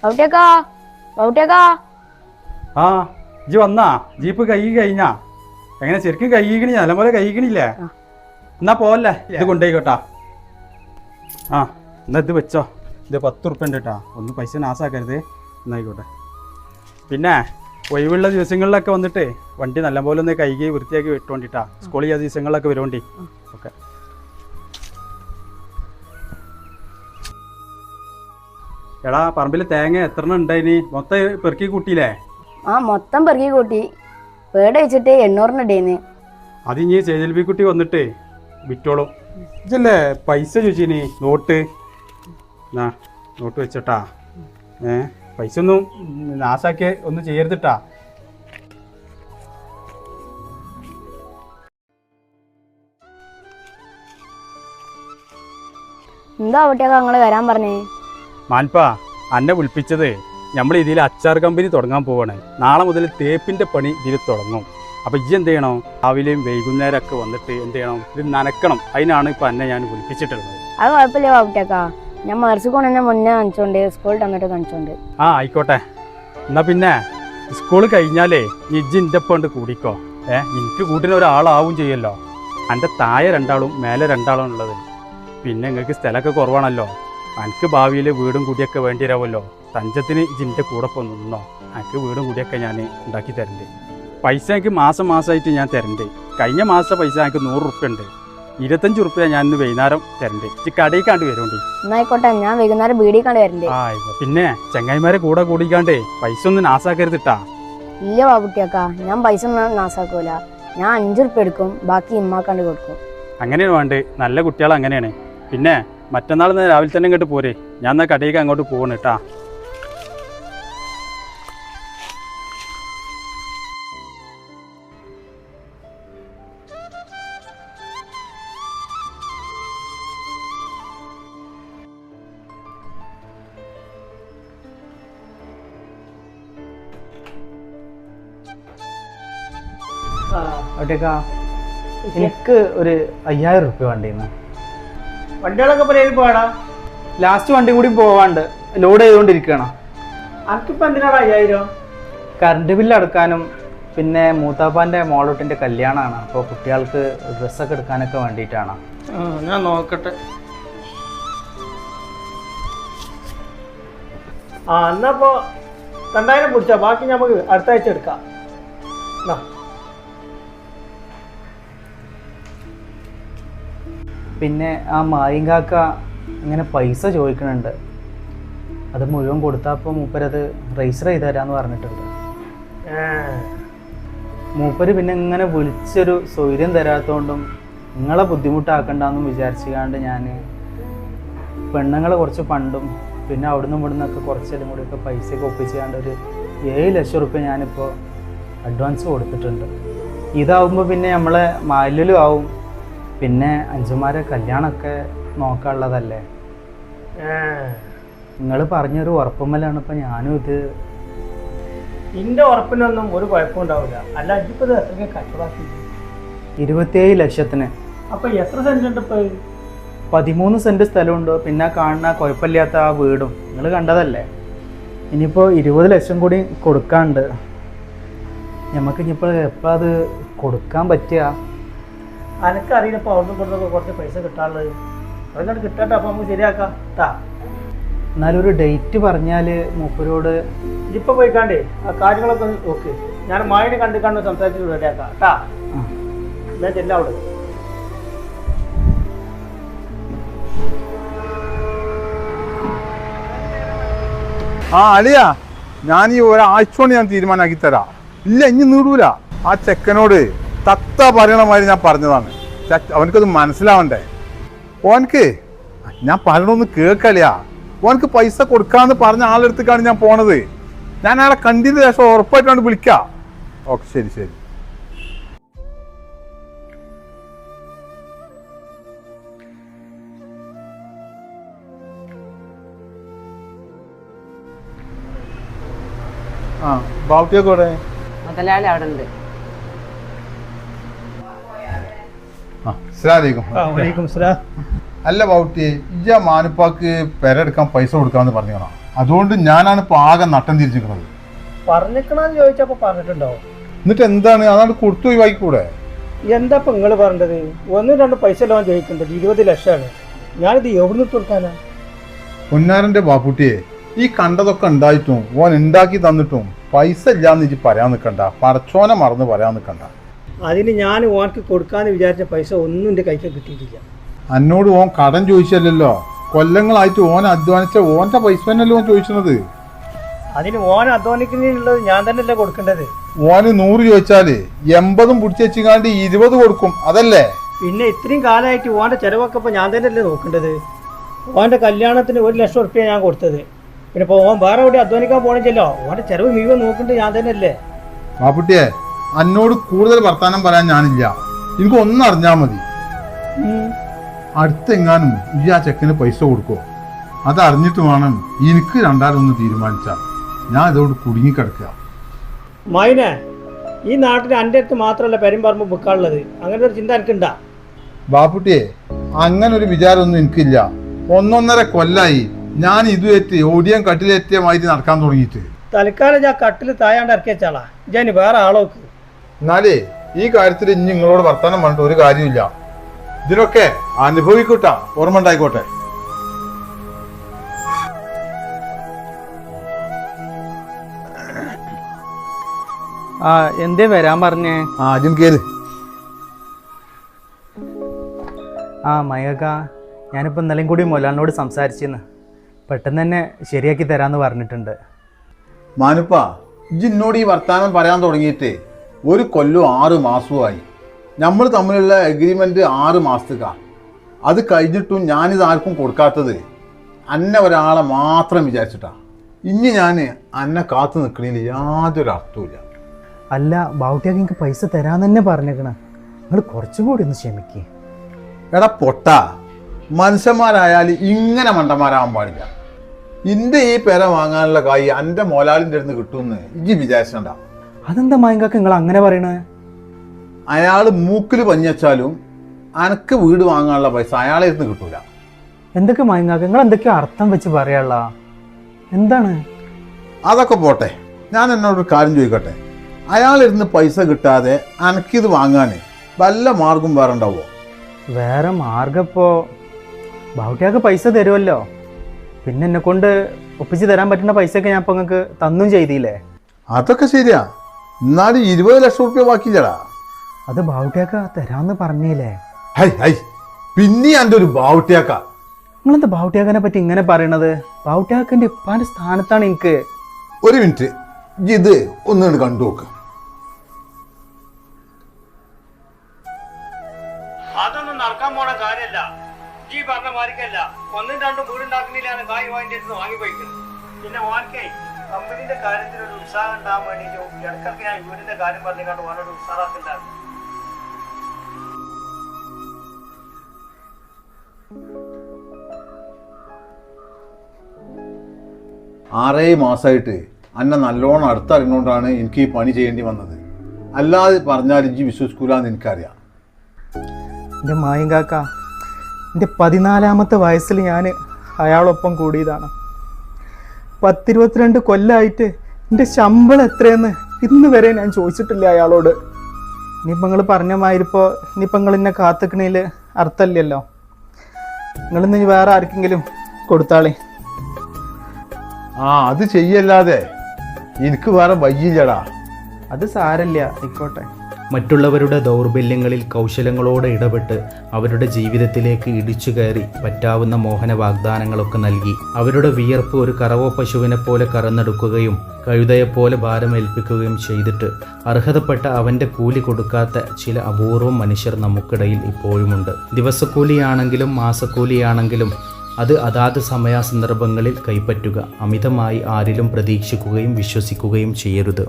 ബൗട്ടിയേക്കാ ബൗട്ടിയേക്കാ ആ ഇജ്ജ് വന്നാ ജീപ്പ് കഴിഞ്ഞാ എങ്ങനെ ശരിക്കും കഴിക്കണി നല്ലപോലെ കഴിക്കണില്ലേ എന്നാ പോവല്ലേ ഇത് കൊണ്ടുപോയിക്കോട്ടാ ആ എന്നാ ഇത് വെച്ചോ ഇത് 10 ഉറുപ്പ്യ ഉണ്ട് കേട്ടാ ഒന്ന് പൈസ നാസാക്കരുത് എന്നായിക്കോട്ടെ പിന്നെ ഒഴിവുള്ള ദിവസങ്ങളിലൊക്കെ വന്നിട്ട് വണ്ടി നല്ലപോലെ ഒന്ന് കൈകി വൃത്തിയാക്കി വിട്ടോണ്ടിട്ടാ സ്കൂളിൽ ചെയ്യാത്ത ദിവസങ്ങളിലൊക്കെ വരുവോണ്ടി ഓക്കെ എടാ പറമ്പിൽ തേങ്ങ എത്ര ഉണ്ടായിനി മൊത്തം പെറുക്കി കൂട്ടിയില്ലേ ആ മൊത്തം പെറുക്കി കൂട്ടി പേട് വെച്ചിട്ട് 800 ഇടേന്ന് അത് ഇനി ചേജൽബി കുട്ടി വന്നിട്ട് വിറ്റോളും ഇതല്ലേ പൈസ ചോദിച്ചിനി നോട്ട് നോട്ട് വെച്ചട്ടാ പൈസ ഒന്നും നാശാക്കി ഒന്നും ചെയ്യരുതിട്ടാ എന്താ ബൗട്ടിയേക്കാ നിങ്ങള് വരാൻ പറഞ്ഞേ മാൻപാ അന്നെ വിളിപ്പിച്ചത് നമ്മൾ ഇതിൽ അച്ചാർ കമ്പനി തുടങ്ങാൻ പോവാണ് നാളെ മുതൽ തേപ്പിൻ്റെ പണി ഇതിൽ തുടങ്ങും അപ്പോൾ ഇജ്ജ് എന്ത് ചെയ്യണം രാവിലെയും വൈകുന്നേരമൊക്കെ വന്നിട്ട് എന്ത് ചെയ്യണം ഇത് നനക്കണം അതിനാണ് ഇപ്പം എന്നെ ഞാൻ വിളിപ്പിച്ചിട്ടുള്ളത് അത് കുഴപ്പമില്ല ബൗട്ടിയേക്കാ ഞാൻ മർസിക്കോണെന്നെ മുന്നേ കാണിച്ചോണ്ട് സ്കൂളിൽ തന്നിട്ട് കാണിച്ചോണ്ട് ആ ആയിക്കോട്ടെ എന്നാൽ പിന്നെ സ്കൂൾ കഴിഞ്ഞാലേ ഇജ്ജ് എൻ്റെ ഒപ്പം കൊണ്ട് കൂടിക്കോ എനിക്ക് കൂട്ടിന് ഒരാളാവും ചെയ്യല്ലോ എൻ്റെ താഴെ 2 ആളും മേലെ 2 ആളും ഉള്ളത് പിന്നെ നിങ്ങൾക്ക് സ്ഥലമൊക്കെ കുറവാണല്ലോ എനിക്ക് ഭാവിയിൽ വീടും കുടിയൊക്കെ വേണ്ടി വരാമല്ലോ തഞ്ചത്തിന് ജിൻ്റെ കൂടെ ഇപ്പോൾ നിന്നോ എനിക്ക് വീടും കുടിയൊക്കെ ഞാൻ ഉണ്ടാക്കി തരണ്ട് പൈസ എനിക്ക് മാസമായിട്ട് ഞാൻ തരണ്ട് കഴിഞ്ഞ മാസത്തെ പൈസ എനിക്ക് 100 ഉറുപ്പ്യ ഉണ്ട് 25 ഉറുപ്പ്യ ഞാൻ ഇന്ന് വൈകുന്നേരം തരണ്ട് ഈ കടയിൽ കണ്ട് വരുന്നുണ്ട് എന്നായിക്കോട്ടെ ഞാൻ വൈകുന്നേരം ബീഡിയിൽ കണ്ട് വരണ്ടേ ആ പിന്നെ ചങ്ങായിമാരെ കൂടെ കൂടിക്കാണ്ടേ പൈസ ഒന്നും നാസാക്കരുതിട്ടാ ഇല്ല ബൗട്ടിയേക്കാ ഞാൻ പൈസ ഒന്നും നാസാക്കൂല ഞാൻ 5 ഉറുപ്പ്യ എടുക്കും ബാക്കി ഇമ്മാക്കാണ്ട് കൊടുക്കും അങ്ങനെയാണ് വേണ്ടത് നല്ല കുട്ടികൾ അങ്ങനെയാണ് പിന്നെ മറ്റന്നാൾ രാവിലെ തന്നെ ഇങ്ങോട്ട് പോരെ ഞാൻ എന്നാൽ കടയിലേക്ക് അങ്ങോട്ട് പോകണം കേട്ടാ എനിക്ക് ഒരു 5000 ഉറുപ്പ്യ വേണ്ടിയിരുന്നു വണ്ടികളൊക്കെ പേര് പോടാ ലാസ്റ്റ് വണ്ടി കൂടി പോവാണ്ട് ലോഡ് ചെയ്തുകൊണ്ടിരിക്കുകയാണ് അനക്കിപ്പോ എന്തിനാടാ 5000? കറണ്ട് ബില്ല് അടക്കാനും പിന്നെ മൂത്താപ്പാൻ്റെ മോളൂട്ടിൻ്റെ കല്യാണമാണ് അപ്പോൾ കുട്ടികൾക്ക് ഡ്രസ്സൊക്കെ എടുക്കാനൊക്കെ വേണ്ടിയിട്ടാണ് ഞാൻ നോക്കട്ടെ. എന്നപ്പോ 2000 പിടിച്ചാ ബാക്കി നമുക്ക് അടുത്ത ആഴ്ച എടുക്കാം. പിന്നെ ആ മായും കാക്ക ഇങ്ങനെ പൈസ ചോദിക്കുന്നുണ്ട്, അത് മുഴുവൻ കൊടുത്തപ്പോൾ മൂപ്പരത് രജിസ്റ്റർ ചെയ്ത് തരാമെന്ന് പറഞ്ഞിട്ടുണ്ട്. മൂപ്പര് പിന്നെ ഇങ്ങനെ വിളിച്ചൊരു സൗകര്യം തരാത്തതുകൊണ്ടും നിങ്ങളെ ബുദ്ധിമുട്ടാക്കണ്ടെന്നും വിചാരിച്ചുകൊണ്ട് ഞാൻ പെണ്ണുങ്ങളെ കുറച്ച് ഫണ്ടും പിന്നെ അവിടുന്ന് ഇവിടുന്നൊക്കെ കുറച്ചെല്ലാം കൂടിയൊക്കെ പൈസയൊക്കെ ഒപ്പിച്ചുകൊണ്ട് ഒരു 7 ലക്ഷം റുപ്യ ഞാനിപ്പോൾ അഡ്വാൻസ് കൊടുത്തിട്ടുണ്ട്. ഇതാവുമ്പോൾ പിന്നെ നമ്മളെ മാലിലും ആവും, പിന്നെ അഞ്ചുമാരെ കല്യാണമൊക്കെ നോക്കാനുള്ളതല്ലേ. നിങ്ങൾ പറഞ്ഞൊരു ഉറപ്പുമ്മലാണ് ഇപ്പം ഞാനും ഇത്. നിന്റെ ഉറപ്പിനൊന്നും ഒരു കുഴപ്പമുണ്ടാവില്ല. അല്ല ഇപ്പൊ എത്ര കച്ചവടാക്കി? 27 ലക്ഷത്തിന്. അപ്പൊ എത്ര സെന്റ് ഉണ്ട് ഇപ്പൊ? 13 സെന്റ് സ്ഥലമുണ്ട്, പിന്നെ കാണുന്ന കുഴപ്പമില്ലാത്ത ആ വീടും നിങ്ങൾ കണ്ടതല്ലേ. ഇനിയിപ്പോൾ 20 ലക്ഷം കൂടി കൊടുക്കാണ്ട്. നമുക്ക് ഇനിയിപ്പോൾ എപ്പോൾ അത് കൊടുക്കാൻ പറ്റുക? അനക്കറിയില്ലപ്പോ അവിടുന്ന് കൊടുത്തൊക്കെ കുറച്ച് പൈസ കിട്ടാനുള്ളത്. അതൊക്കെ കിട്ടട്ടെ, അപ്പൊ നമുക്ക് ശരിയാക്കാം കേട്ടാ. എന്നാലും ഒരു ഡേറ്റ് പറഞ്ഞാൽ മൂപ്പരോട് ഇപ്പൊ പോയിക്കാണ്ടേ ആ കാര്യങ്ങളൊക്കെ നോക്ക്. ഞാൻ മായനെ കണ്ട് സംസാരിച്ചിട്ട് റെഡിയാക്കാം കേട്ടാ. ഞാൻ ചെല്ലാം അവിടെ. അളിയാ, ഞാൻ ഈ ഒരാഴ്ച കൊണ്ട് ഞാൻ തീരുമാനമാക്കി തരാം. ഇല്ല ഇനി നീടൂല. ആ ചെക്കനോട് തത്ത പറയണമാതിരി ഞാൻ പറഞ്ഞതാണ്. അവനക്കത് മനസ്സിലാവണ്ടേ. ഓനക്ക് ഞാൻ പറയണൊന്ന് കേൾക്കളിയാ. ഓനക്ക് പൈസ കൊടുക്കാന്ന് പറഞ്ഞ ആളെടുത്തേക്കാണ് ഞാൻ പോണത്. ഞാൻ അയാളെ കണ്ടതിന് ശേഷം ഉറപ്പായിട്ടാണ് വിളിക്കാം. ഓക്കെ, ശരി ശരി. ബാവുട്ടിയൊക്കെ മുതലാളി അവിടെ ഉണ്ട്. അല്ല ബാവുട്ടി, ഇജ്ജ മാനുപ്പാക്ക് പെരെടുക്കാൻ പൈസ കൊടുക്കാന്ന് പറഞ്ഞോ? അതുകൊണ്ട് ഞാനാണ് ഇപ്പോൾ ആകെ നട്ടം തിരിച്ചിരിക്കുന്നത്. പറഞ്ഞിക്കണമെന്ന് ചോദിച്ചപ്പോൾ പറഞ്ഞിട്ടുണ്ടോ? എന്നിട്ട് എന്താണ് അതാണ് കൊടുത്തു ഒഴിവാക്കിക്കൂടെ? എന്താ ഇപ്പം നിങ്ങൾ പറഞ്ഞത്? 1-2 പൈസ ലോൺ ചോദിക്കുന്നുണ്ട്, 20 ലക്ഷമാണ്. ഞാനിത് എവിടുന്ന് കൊടുക്കാനാ? പൊന്നാരൻ്റെ ബാപ്പുട്ടിയെ, ഈ കണ്ടതൊക്കെ ഉണ്ടായിട്ടും ഓൻ ഉണ്ടാക്കി തന്നിട്ടും പൈസ ഇല്ലാന്ന് ഇജ്ജ് പറയാൻ നിൽക്കണ്ട, പടച്ചോനെ മറന്ന് പറയാൻ നിൽക്കണ്ട. അതിന് ഞാൻ ഓനക്ക് കൊടുക്കാന്ന് വിചാരിച്ച പൈസ ഒന്നും എൻ്റെ കൈക്ക് കിട്ടിയിട്ടില്ല. എന്നോട് ഓൻ കടം ചോദിച്ചല്ലോ, കൊല്ലങ്ങളായിട്ട് ഓൻ അധ്വാനിച്ച ഓൻ്റെ പൈസ തന്നെയല്ലോ ഓൻ ചോദിച്ചത്. അതിന് ഓൻ അധ്വാനിക്കുന്നുള്ളത് ഞാൻ തന്നെയല്ലേ കൊടുക്കേണ്ടത്? ഓന് 100 ചോദിച്ചാല് 80 പിടിച്ച് വെച്ചിങ്ങാണ്ട് 20 കൊടുക്കും, അതല്ലേ? പിന്നെ ഇത്രയും കാലമായിട്ട് ഓൻ്റെ ചിലവൊക്കെ ഇപ്പോൾ ഞാൻ തന്നെയല്ലേ നോക്കേണ്ടത്? ഓൻ്റെ കല്യാണത്തിന് 1 ലക്ഷം ഉറുപ്പ്യ ഞാൻ കൊടുത്തത്. പിന്നെ ഇപ്പോൾ ഓൻ വേറെ എവിടെ അധ്വാനിക്കാൻ പോകണില്ലല്ലോ, ഓൻ്റെ ചിലവ് മുഴുവൻ നോക്കേണ്ടത് ഞാൻ തന്നെയല്ലേ? ബാപ്പുട്ടിയെ, എന്നോട് കൂടുതൽ വർത്താനം പറയാൻ ഞാനില്ല. എനിക്ക് ഒന്നും അറിഞ്ഞാൽ മതി. അടുത്തെങ്ങാനും ഈ ആ ചെക്കന് പൈസ കൊടുക്കോ, അതറിഞ്ഞിട്ട് വേണം എനിക്ക് രണ്ടാലൊന്ന് തീരുമാനിച്ചാൽ. ഞാൻ ഇതോട് കുടുങ്ങിക്കിടക്കുക. മൈനെ, ഈ നാട്ടിൽ എൻ്റെ അടുത്ത് മാത്രമല്ല പെരുമ്പറമ്പ് ബുക്കാനുള്ളത്. അങ്ങനെ ഒരു ചിന്ത എനിക്കുണ്ടാ? ബാപ്പുട്ടിയെ, അങ്ങനെ ഒരു വിചാരമൊന്നും എനിക്കില്ല. 1.5 കൊല്ലായി ഞാൻ ഇതുവേറ്റ് ഓടിയാൻ കട്ടിലേറ്റിയ മാതിരി നടക്കാൻ തുടങ്ങിയിട്ട്. തൽക്കാലം ഞാൻ കട്ടിൽ തായാണ്ട് ഇറക്കി വെച്ചാളാ, ഞാൻ വേറെ ആളോക്ക്. എന്നാലേ ഈ കാര്യത്തിൽ ഇനി നിങ്ങളോട് വർത്താനം പറഞ്ഞിട്ട് ഒരു കാര്യമില്ല. ഇതിനൊക്കെ അനുഭവിക്കൂട്ടാ, ഓർമ്മ ഉണ്ടായിക്കോട്ടെ. എന്തേ വരാൻ പറഞ്ഞേ? ആദ്യം കേറ്. മയക്ക, ഞാനിപ്പോൾ ഇന്നലെയും കൂടി മൊലാളിനോട് സംസാരിച്ചിരുന്നു. പെട്ടെന്ന് തന്നെ ശരിയാക്കി തരാമെന്ന് പറഞ്ഞിട്ടുണ്ട്. മാനുപ്പ, ഇന്നോട് ഈ വർത്താനം പറയാൻ തുടങ്ങിയിട്ട് 1 കൊല്ലം 6 മാസവുമായി. നമ്മൾ തമ്മിലുള്ള എഗ്രിമെന്റ് 6 മാസത്തേക്കാണ്. അത് കഴിഞ്ഞിട്ടും ഞാനിത് ആർക്കും കൊടുക്കാത്തത് അന്നെ ഒരാളെ മാത്രം വിചാരിച്ചിട്ടാ. ഇനി ഞാൻ അന്നെ കാത്തു നിൽക്കണതിൽ യാതൊരു അർത്ഥവുമില്ല. അല്ല ബാവുട്ടിയാക്ക് എനിക്ക് പൈസ തരാന്ന് തന്നെ പറഞ്ഞേക്കണ, നിങ്ങൾ കുറച്ചും കൂടി ഒന്ന് ക്ഷമിക്കേ. എടാ പൊട്ട, മനുഷ്യന്മാരായാൽ ഇങ്ങനെ മണ്ടന്മാരാകാൻ പാടില്ല. ഇന്റെ ഈ പെര വാങ്ങാനുള്ള കായ് എൻ്റെ മോലാളിൻ്റെ അടുത്ത് കിട്ടുമെന്ന് ഇജ്ജ് വിചാരിച്ചണ്ട. അതെന്താ മായങ്കാക്ക് നിങ്ങൾ അങ്ങനെ പറയണേ? അയാൾ മൂക്കിൽ പഞ്ഞച്ചാലും അനക്ക് വീട് വാങ്ങാനുള്ള പൈസ അയാളെ അടുത്ത് കിട്ടൂല. എന്തൊക്കെ മായങ്കാക്ക് നിങ്ങൾ എന്തൊക്കെയോ അർത്ഥം വെച്ച് പറയാനുള്ള എന്താണ്? അതൊക്കെ പോട്ടെ, ഞാൻ എന്നോടൊരു കാര്യം ചോദിക്കട്ടെ. അയാളിരുന്ന് പൈസ കിട്ടാതെ അനക്കിത് വാങ്ങാൻ വല്ല മാർഗം വേറെ ഉണ്ടാവോ? വേറെ മാർഗം ഇപ്പോൾ ബാവുട്ടിയാക്ക് പൈസ തരുമല്ലോ, പിന്നെ എന്നെ കൊണ്ട് ഒപ്പിച്ച് തരാൻ പറ്റുന്ന പൈസയൊക്കെ ഞാൻ ഇപ്പോൾ നിങ്ങൾക്ക് തന്നും ചെയ്തില്ലേ? അതൊക്കെ ശരിയാ, എന്നാലും 20 ലക്ഷം റുപ്യ ബാക്കിയില്ലടാ. അത് ബാവുട്ടിയാക്ക തരാമെന്ന് പറഞ്ഞില്ലേ? ഹൈ ഹൈ, പിന്നെ എൻ്റെ ഒരു ബാവുട്ടിയാക്ക. നിങ്ങളെന്താ ബാവുട്ടിയാക്കനെ പറ്റി ഇങ്ങനെ പറയണത്? ബാവുട്ടിയാക്കൻ്റെ ഇപ്പാൻ്റെ സ്ഥാനത്താണ് എനിക്ക്. ഒരു മിനിറ്റ്, ഇത് ഒന്നുകൊണ്ട് കണ്ടു നോക്ക്. അതൊന്നും നടക്കാൻ പോണ കാര്യമല്ല. ഈ പറഞ്ഞ മാറിക്കല്ല, 1-2 വീടുണ്ടാക്കുന്നില്ലാണ് കായ് വാങ്ങിയിട്ട് വാങ്ങിപ്പോയിക്കുന്നത്. പിന്നെ ഓർക്കേ കമ്പനിന്റെ കാര്യത്തിൽ ഒരു ഉത്സാഹം ഉണ്ടാകാൻ വേണ്ടിയിട്ട് ഇടയ്ക്കൊക്കെ ഞാൻ വീടിന്റെ കാര്യം പറഞ്ഞുകൊണ്ട് വളരെ ഉത്സാഹത്തിലാണ്. 6 മാസമായിട്ട് അന്നെ നല്ലോണം അടുത്തറിഞ്ഞുകൊണ്ടാണ് എനിക്ക് ഈ പണി ചെയ്യേണ്ടി വന്നത്. അല്ലാതെ പറഞ്ഞാൽ ഇജ്ജ് വിശ്വസിക്കൂലെന്ന് എനിക്കറിയാം. എൻ്റെ മായങ്കാക്ക, എൻ്റെ 14ാമത്തെ വയസ്സിൽ ഞാൻ അയാളൊപ്പം കൂടിയതാണ്. 10-22 കൊല്ലമായിട്ട് എൻ്റെ ശമ്പളം എത്രയെന്ന് ഇന്ന് വരെ ഞാൻ ചോദിച്ചിട്ടില്ല അയാളോട്. ഇനിയിപ്പോൾ നിങ്ങൾ പറഞ്ഞ മാതിരിപ്പോൾ ഇനിയിപ്പോൾ നിങ്ങൾ എന്നെ കാത്തിക്കണേൽ അർത്ഥമില്ലല്ലോ. നിങ്ങളിന്ന് വേറെ ആർക്കെങ്കിലും കൊടുത്താളേ. അത് ചെയ്യല്ലാതെ എനിക്ക് വേറെ വയ്യില്ലടാ. അത് സാരല്ല, ആയിക്കോട്ടെ. മറ്റുള്ളവരുടെ ദൗർബല്യങ്ങളിൽ കൗശലങ്ങളോടെ ഇടപെട്ട് അവരുടെ ജീവിതത്തിലേക്ക് ഇടിച്ചു കയറി പറ്റാവുന്ന മോഹന വാഗ്ദാനങ്ങളൊക്കെ നൽകി അവരുടെ വിയർപ്പ് ഒരു കറവോ പശുവിനെ പോലെ കറന്നെടുക്കുകയും കഴുതയെപ്പോലെ ഭാരമേൽപ്പിക്കുകയും ചെയ്തിട്ട് അർഹതപ്പെട്ട അവൻ്റെ കൂലി കൊടുക്കാത്ത ചില അപൂർവം മനുഷ്യർ നമുക്കിടയിൽ ഇപ്പോഴുമുണ്ട്. ദിവസക്കൂലിയാണെങ്കിലും മാസക്കൂലിയാണെങ്കിലും അത് അതാത് സമയാസന്ദർഭങ്ങളിൽ കൈപ്പറ്റുക. അമിതമായി ആരിലും പ്രതീക്ഷിക്കുകയും വിശ്വസിക്കുകയും ചെയ്യരുത്.